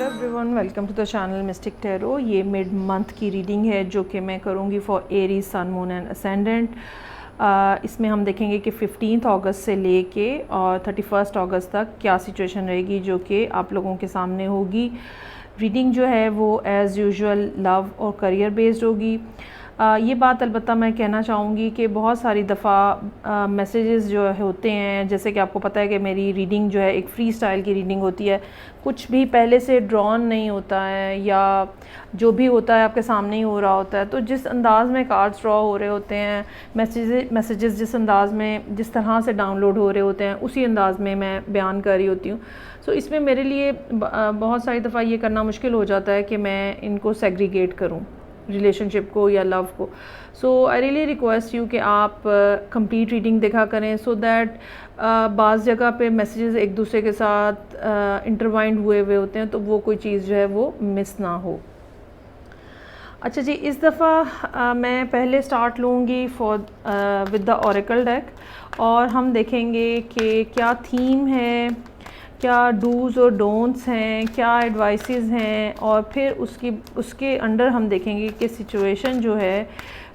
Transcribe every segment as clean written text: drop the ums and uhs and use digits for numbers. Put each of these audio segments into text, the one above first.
Everyone, welcome to the channel Mystic Tarot. ये mid month की reading है जो कि मैं करूँगी for Aries, sun, moon and ascendant. इसमें हम देखेंगे कि 15 अगस्त से लेके और 31 अगस्त तक क्या सिचुएशन रहेगी जो कि आप लोगों के सामने होगी। रीडिंग जो है वो एज़ यूजुअल लव और करियर बेस्ड होगी। ये बात अलबत्ता मैं कहना चाहूँगी कि बहुत सारी दफ़ा मैसेजेस जो होते हैं, जैसे कि आपको पता है कि मेरी रीडिंग जो है एक फ्री स्टाइल की रीडिंग होती है, कुछ भी पहले से ड्रॉन नहीं होता है या जो भी होता है आपके सामने ही हो रहा होता है। तो जिस अंदाज़ में कार्ड्स ड्रॉ हो रहे होते हैं, मैसेजेस जिस अंदाज़ में जिस तरह से डाउनलोड हो रहे होते हैं उसी अंदाज़ में मैं बयान कर रही होती हूँ। सो इसमें मेरे लिए बहुत सारी दफ़ा ये करना मुश्किल हो जाता है कि मैं इनको सेग्रीगेट करूँ, रिलेशनशिप को या लव को। सो आई रियली रिक्वेस्ट यू कि आप कंप्लीट रीडिंग देखा करें सो दैट बाज़ जगह पे मैसेजेस एक दूसरे के साथ इंटरवाइंड हुए होते हैं, तो वो कोई चीज़ जो है वो मिस ना हो। अच्छा जी, इस दफ़ा मैं पहले स्टार्ट लूँगी for with the Oracle deck और हम देखेंगे कि क्या थीम है, क्या डूज़ और डोंट्स हैं, क्या एडवाइसेस हैं, और फिर उसके अंडर हम देखेंगे कि सिचुएशन जो है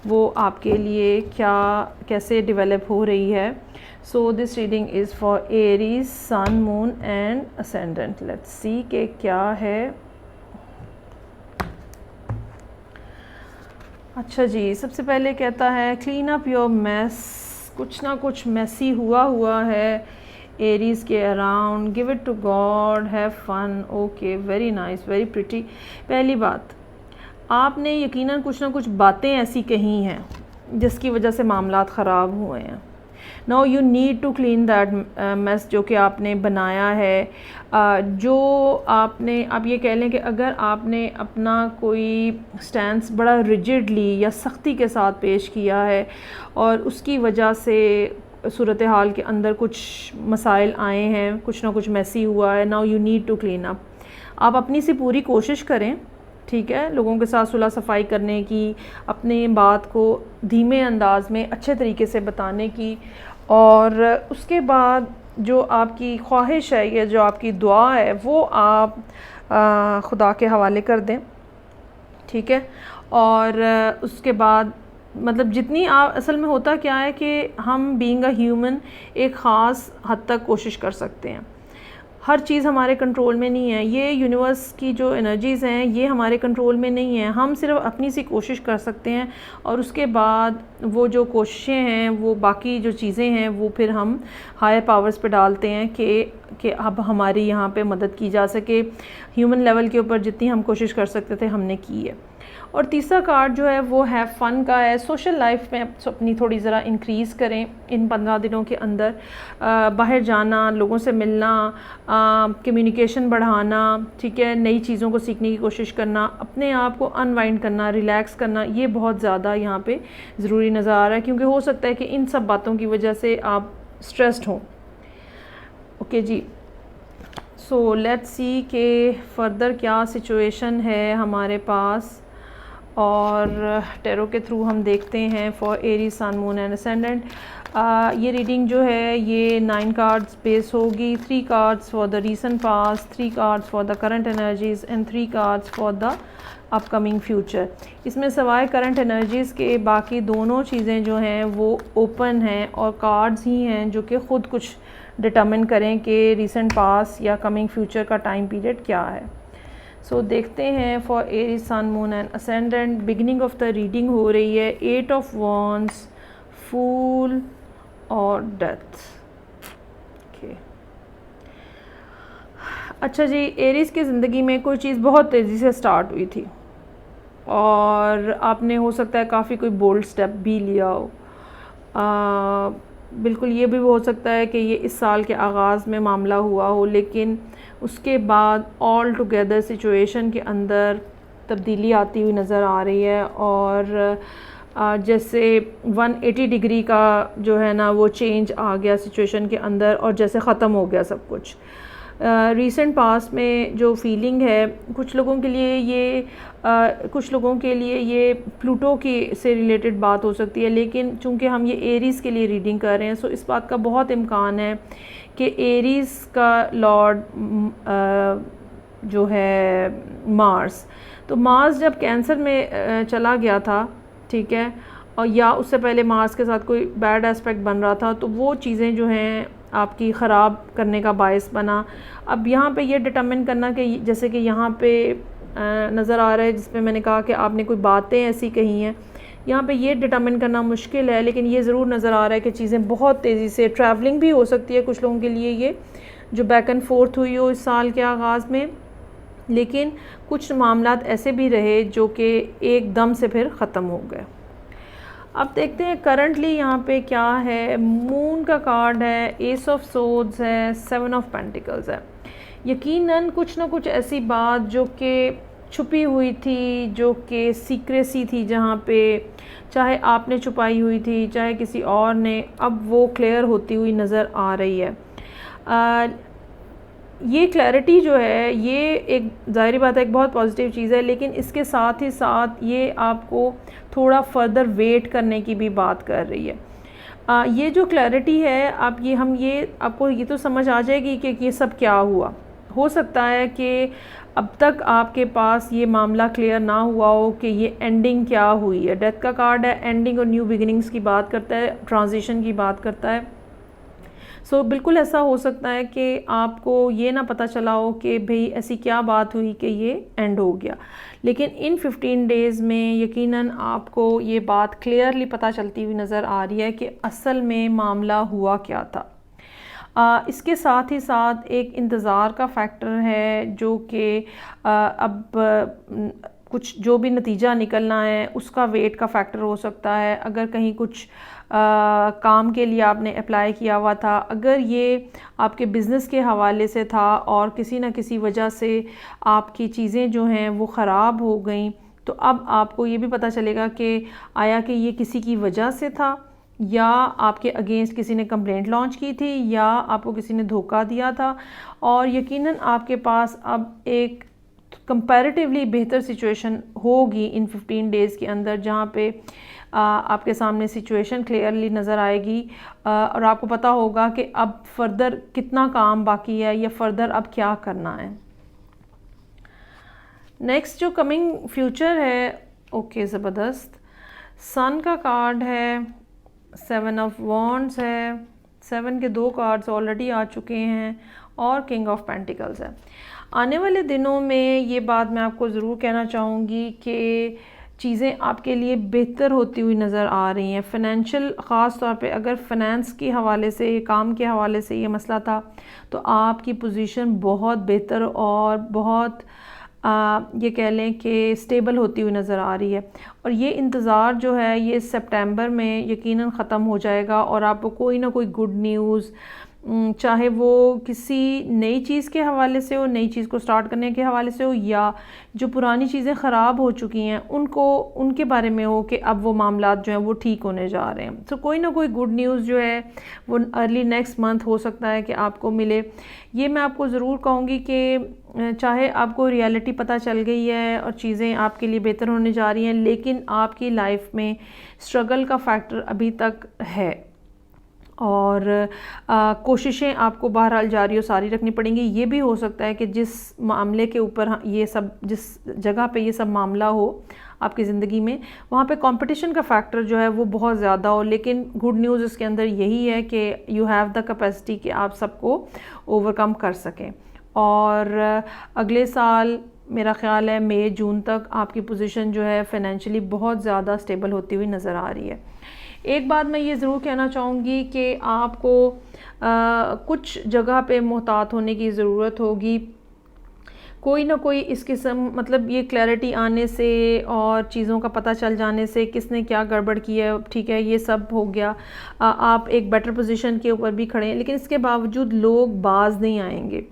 वो आपके लिए कैसे डेवलप हो रही है। So this reading is for Aries, sun, moon and ascendant. Let's see कि क्या है। अच्छा जी, सबसे पहले कहता है क्लीन अप योर मेस। कुछ ना कुछ मैसी हुआ है एरीज के around. Give it to God, have fun. Okay, very nice, very pretty. पहली बात, आपने यकीनन कुछ ना कुछ बातें ऐसी कही हैं जिसकी वजह से मामलात ख़राब हुए हैं। Now you need to clean that mess जो कि आपने बनाया है। जो आपने, आप ये कह लें कि अगर आपने अपना कोई स्टैंस बड़ा रिजिडली या सख्ती के साथ पेश किया है और उसकी वजह से सूरत हाल के अंदर कुछ मसाइल आए हैं, कुछ ना कुछ मैसी हुआ है। Now you need to clean up. आप अपनी से पूरी कोशिश करें, ठीक है, लोगों के साथ सुलह सफाई करने की, अपने बात को धीमे अंदाज में अच्छे तरीके से बताने की, और उसके बाद जो आपकी ख्वाहिश है या जो आपकी दुआ है वो आप खुदा के हवाले कर दें, ठीक है। और उसके बाद मतलब जितनी आप, असल में होता क्या है कि हम बीइंग अ ह्यूमन एक ख़ास हद तक कोशिश कर सकते हैं। हर चीज़ हमारे कंट्रोल में नहीं है। ये यूनिवर्स की जो एनर्जीज़ हैं ये हमारे कंट्रोल में नहीं है। हम सिर्फ अपनी सी कोशिश कर सकते हैं और उसके बाद वो जो कोशिशें हैं, वो बाकी जो चीज़ें हैं वो फिर हम हायर पावर्स पे डालते हैं कि अब हमारी यहाँ पे मदद की जा सके। ह्यूमन लेवल के ऊपर जितनी हम कोशिश कर सकते थे हमने की है। और तीसरा कार्ड जो है वो है फ़न का है। सोशल लाइफ में अपनी थोड़ी ज़रा इंक्रीज़ करें इन 15 दिनों के अंदर। बाहर जाना, लोगों से मिलना, कम्युनिकेशन बढ़ाना, ठीक है, नई चीज़ों को सीखने की कोशिश करना, अपने आप को अनवाइंड करना, रिलैक्स करना, ये बहुत ज़्यादा यहाँ पे ज़रूरी नज़र आ रहा है, क्योंकि हो सकता है कि इन सब बातों की वजह से आप स्ट्रेस्ड हों। Okay ji, so let's see कि फ़र्दर क्या सिचुएशन है हमारे पास, और टैरो के थ्रू हम देखते हैं for Aries, sun, moon and ascendant. ये रीडिंग जो है ये 9 कार्ड्स बेस होगी। 3 cards for the recent past, 3 cards for the current energies and 3 cards for the upcoming future. इसमें सवाए करंट एनर्जीज़ के बाकी दोनों चीज़ें जो हैं वो ओपन हैं और कार्ड्स ही हैं जो कि ख़ुद कुछ डिटर्मिन करें कि रीसेंट पास्ट या कमिंग फ्यूचर का टाइम पीरियड क्या है। सो देखते हैं for Aries, sun, moon and ascendant. Beginning of the reading हो रही है 8 ऑफ वॉन्ड्स, फूल और डेथ। ओके, अच्छा जी, एरीज की ज़िंदगी में कोई चीज़ बहुत तेज़ी से स्टार्ट हुई थी और आपने हो सकता है काफ़ी कोई बोल्ड स्टेप भी लिया हो। बिल्कुल ये भी हो सकता है कि ये इस साल के आगाज़ में मामला हुआ हो, लेकिन उसके बाद ऑल टुगेदर सिचुएशन के अंदर तब्दीली आती हुई नज़र आ रही है और जैसे 180 डिग्री का जो है ना वो चेंज आ गया सिचुएशन के अंदर और जैसे ख़त्म हो गया सब कुछ। रीसेंट पास्ट में जो फीलिंग है कुछ लोगों के लिए ये प्लूटो की से रिलेटेड बात हो सकती है, लेकिन चूंकि हम ये एरीज़ के लिए रीडिंग कर रहे हैं सो इस बात का बहुत इम्कान है कि एरीज़ का लॉर्ड जो है मार्स। तो मार्स जब कैंसर में चला गया था, ठीक है, और या उससे पहले मार्स के साथ कोई बैड एस्पेक्ट बन रहा था, तो वो चीज़ें जो हैं आपकी ख़राब करने का बायस बना। अब यहाँ पे ये डिटरमिन करना कि जैसे कि यहाँ पे नज़र आ रहा है जिसमें मैंने कहा कि आपने कोई बातें ऐसी कही हैं, यहाँ पे ये डिटरमिन करना मुश्किल है, लेकिन ये ज़रूर नज़र आ रहा है कि चीज़ें बहुत तेज़ी से, ट्रैवलिंग भी हो सकती है कुछ लोगों के लिए, ये जो बैक एंड फोर्थ हुई हो इस साल के आगाज़ में, लेकिन कुछ मामलात ऐसे भी रहे जो कि एकदम से फिर ख़त्म हो गए। अब देखते हैं करंटली यहाँ पे क्या है। मून का कार्ड है, एस ऑफ सोर्ड्स है, 7 ऑफ पेंटिकल्स है। यकीनन कुछ ना कुछ ऐसी बात जो कि छुपी हुई थी, जो कि सीक्रेसी थी, जहाँ पे चाहे आपने छुपाई हुई थी चाहे किसी और ने, अब वो क्लियर होती हुई नज़र आ रही है। ये क्लैरिटी जो है ये एक ज़ाहिर बात है एक बहुत पॉजिटिव चीज़ है, लेकिन इसके साथ ही साथ ये आपको थोड़ा फर्दर वेट करने की भी बात कर रही है। ये जो क्लैरिटी है आप ये हम ये आपको ये तो समझ आ जाएगी कि ये सब क्या हुआ। हो सकता है कि अब तक आपके पास ये मामला क्लियर ना हुआ हो कि ये एंडिंग क्या हुई है। डेथ का कार्ड है, एंडिंग और न्यू बिगिनिंग्स की बात करता है, ट्रांजिशन की बात करता है। सो बिल्कुल ऐसा हो सकता है कि आपको ये ना पता चला हो कि भाई ऐसी क्या बात हुई कि ये एंड हो गया, लेकिन इन 15 डेज़ में यकीनन आपको ये बात क्लियरली पता चलती हुई नज़र आ रही है कि असल में मामला हुआ क्या था। इसके साथ ही साथ एक इंतज़ार का फैक्टर है जो कि अब कुछ जो भी नतीजा निकलना है उसका वेट का फैक्टर हो सकता है। अगर कहीं कुछ काम के लिए आपने अप्लाई किया हुआ था, अगर ये आपके बिज़नेस के हवाले से था और किसी न किसी वजह से आपकी चीज़ें जो हैं वो ख़राब हो गई, तो अब आपको ये भी पता चलेगा कि आया कि ये किसी की वजह से था या आपके अगेंस्ट किसी ने कंप्लेंट लॉन्च की थी या आपको किसी ने धोखा दिया था। और यकीनन आपके पास अब एक कंपैरेटिवली बेहतर सिचुएशन होगी इन 15 डेज़ के अंदर, जहाँ पे आपके सामने सिचुएशन क्लियरली नज़र आएगी और आपको पता होगा कि अब फर्दर कितना काम बाकी है या फर्दर अब क्या करना है। नेक्स्ट जो कमिंग फ्यूचर है, ओके ज़बरदस्त, सन का कार्ड है, 7 ऑफ वॉन्ड्स है, 7 के 2 कार्ड्स ऑलरेडी आ चुके हैं और किंग ऑफ पेंटिकल्स है। आने वाले दिनों में ये बात मैं आपको ज़रूर कहना चाहूँगी कि चीज़ें आपके लिए बेहतर होती हुई नज़र आ रही हैं। फ़ाइनेंशियल ख़ास तौर पे अगर फ़ाइनेंस के हवाले से, काम के हवाले से ये मसला था, तो आपकी पोजीशन बहुत बेहतर और बहुत ये कह लें कि स्टेबल होती हुई नज़र आ रही है। और ये इंतज़ार जो है ये सितंबर में यकीनन ख़त्म हो जाएगा और आपको कोई ना कोई गुड न्यूज़, चाहे वो किसी नई चीज़ के हवाले से हो, नई चीज़ को स्टार्ट करने के हवाले से हो, या जो पुरानी चीज़ें ख़राब हो चुकी हैं उनके बारे में हो कि अब वो मामलात जो हैं वो ठीक होने जा रहे हैं। तो कोई ना कोई गुड न्यूज़ जो है वो अर्ली नेक्स्ट मंथ हो सकता है कि आपको मिले। ये मैं आपको ज़रूर कहूँगी कि चाहे आपको रियलिटी पता चल गई है और चीज़ें आपके लिए बेहतर होने जा रही हैं, लेकिन आपकी लाइफ में स्ट्रगल का फैक्टर अभी तक है और कोशिशें आपको बहरहाल जारी और सारी रखनी पड़ेंगी। ये भी हो सकता है कि जिस मामले के ऊपर ये सब, जिस जगह पे ये सब मामला हो आपकी ज़िंदगी में, वहाँ पे कंपटीशन का फैक्टर जो है वो बहुत ज़्यादा हो, लेकिन गुड न्यूज़ इसके अंदर यही है कि यू हैव द कैपेसिटी कि आप सबको ओवरकम कर सकें। और अगले साल मेरा ख़्याल है मई जून तक आपकी पोजीशन जो है फ़ाइनेंशियली बहुत ज़्यादा स्टेबल होती हुई नज़र आ रही है। एक बात मैं ये ज़रूर कहना चाहूँगी कि आपको कुछ जगह पे मोहतात होने की ज़रूरत होगी। कोई ना कोई इस किस्म, मतलब ये क्लैरिटी आने से और चीज़ों का पता चल जाने से किसने क्या गड़बड़ की है, ठीक है, ये सब हो गया, आप एक बेटर पोजीशन के ऊपर भी खड़े हैं, लेकिन इसके बावजूद लोग बाज नहीं आएंगे।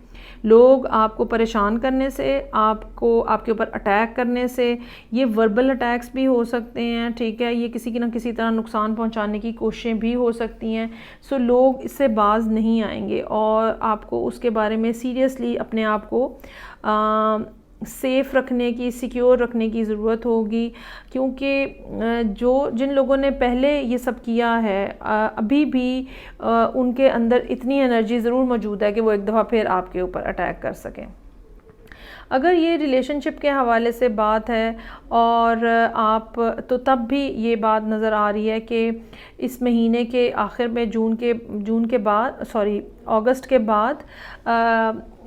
लोग आपको परेशान करने से, आपको आपके ऊपर अटैक करने से, ये वर्बल अटैक्स भी हो सकते हैं, ठीक है, ये किसी की ना किसी तरह नुकसान पहुंचाने की कोशिशें भी हो सकती हैं। सो लोग इससे बाज नहीं आएंगे और आपको उसके बारे में सीरियसली अपने आप को सेफ़ रखने की, सिक्योर रखने की ज़रूरत होगी, क्योंकि जिन लोगों ने पहले ये सब किया है अभी भी उनके अंदर इतनी एनर्जी ज़रूर मौजूद है कि वो एक दफ़ा फिर आपके ऊपर अटैक कर सकें। अगर ये रिलेशनशिप के हवाले से बात है और आप तो तब भी ये बात नज़र आ रही है कि इस महीने के आखिर में जून के बाद अगस्त के बाद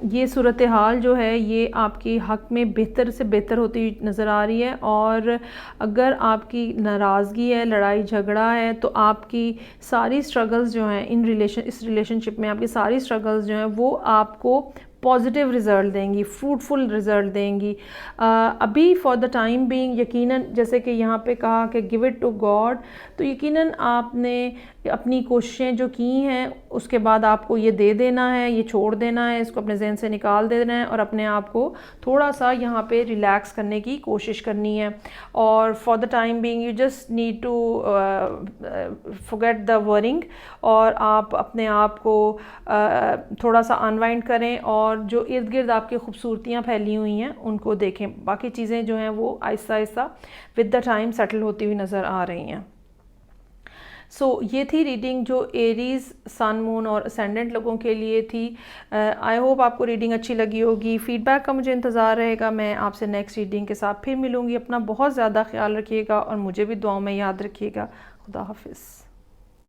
ये सूरत हाल जो है ये आपकी हक़ में बेहतर से बेहतर होती हुई नज़र आ रही है। और अगर आपकी नाराज़गी है, लड़ाई झगड़ा है, तो आपकी सारी स्ट्रगल्स जो हैं इस रिलेशनशिप में आपकी सारी स्ट्रगल्स जो हैं वो आपको पॉजिटिव रिज़ल्ट देंगी, फ्रूटफुल रिज़ल्ट देंगी। अभी फॉर द टाइम बीइंग यकीनन जैसे कि यहाँ पे कहा कि गिव इट टू गॉड, तो यकीनन आपने अपनी कोशिशें जो की हैं उसके बाद आपको ये दे देना है, ये छोड़ देना है, इसको अपने जहन से निकाल देना है और अपने आप को थोड़ा सा यहाँ पे रिलैक्स करने की कोशिश करनी है। और for the time being you just need to forget the worrying, और आप अपने आप को थोड़ा सा अनवाइंड करें और जो इर्द गिर्द आपकी खूबसूरतियाँ फैली हुई हैं उनको देखें। बाकी चीज़ें जो हैं वो Aahista Aahista with the time settle होती हुई नज़र आ रही हैं। ये थी रीडिंग जो एरीज़, सन, मून और असेंडेंट लोगों के लिए थी। आई होप आपको रीडिंग अच्छी लगी होगी। फ़ीडबैक का मुझे इंतज़ार रहेगा। मैं आपसे नेक्स्ट रीडिंग के साथ फिर मिलूँगी। अपना बहुत ज़्यादा ख्याल रखिएगा और मुझे भी दुआओं में याद रखिएगा। खुदा हाफिज़।